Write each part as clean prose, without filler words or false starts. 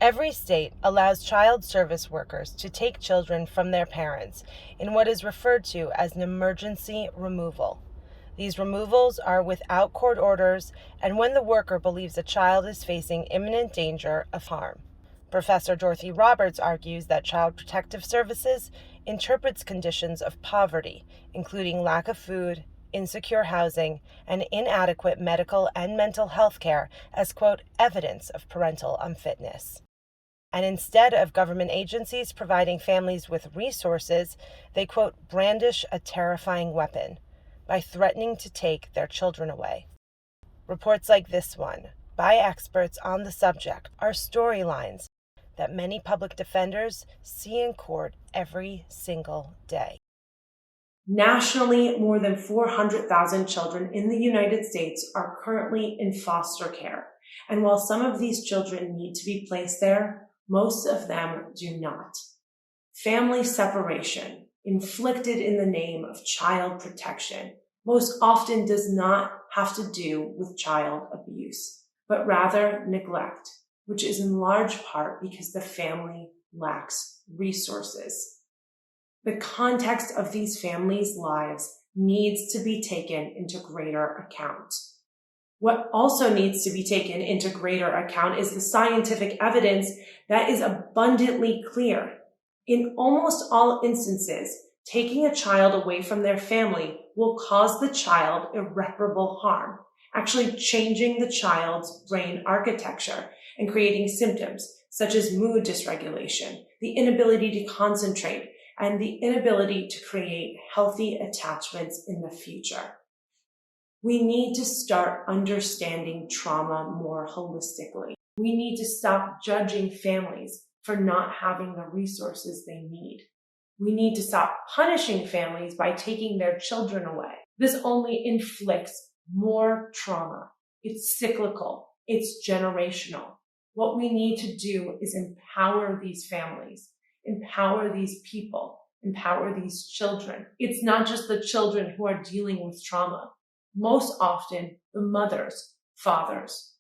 Every state allows child service workers to take children from their parents in what is referred to as an emergency removal. These removals are without court orders and when the worker believes a child is facing imminent danger of harm. Professor Dorothy Roberts argues that Child Protective Services interprets conditions of poverty, including lack of food, insecure housing, and inadequate medical and mental health care as, quote, evidence of parental unfitness. And instead of government agencies providing families with resources, they, quote, brandish a terrifying weapon by threatening to take their children away. Reports like this one, by experts on the subject, are storylines that many public defenders see in court every single day. Nationally, more than 400,000 children in the United States are currently in foster care. And while some of these children need to be placed there, most of them do not. Family separation, inflicted in the name of child protection, most often does not have to do with child abuse, but rather neglect, which is in large part because the family lacks resources. The context of these families' lives needs to be taken into greater account. What also needs to be taken into greater account is the scientific evidence that is abundantly clear. In almost all instances, taking a child away from their family will cause the child irreparable harm, actually changing the child's brain architecture and creating symptoms such as mood dysregulation, the inability to concentrate, and the inability to create healthy attachments in the future. We need to start understanding trauma more holistically. We need to stop judging families for not having the resources they need. We need to stop punishing families by taking their children away. This only inflicts more trauma. It's cyclical. It's generational. What we need to do is empower these families, empower these people, empower these children. It's not just the children who are dealing with trauma. Most often, the mothers, fathers,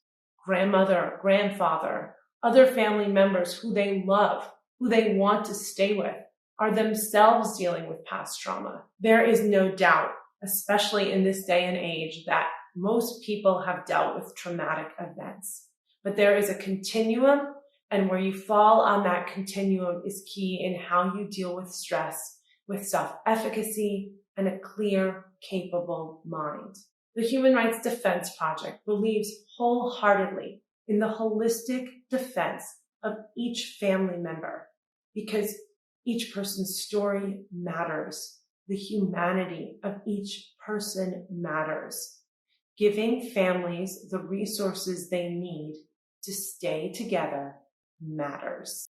grandmother, grandfather, other family members who they love, who they want to stay with, are themselves dealing with past trauma. There is no doubt, especially in this day and age, that most people have dealt with traumatic events. But there is a continuum, and where you fall on that continuum is key in how you deal with stress, with self-efficacy, and a clear, capable mind. The Human Rights Defense Project believes wholeheartedly in the holistic defense of each family member because each person's story matters. The humanity of each person matters. Giving families the resources they need to stay together matters.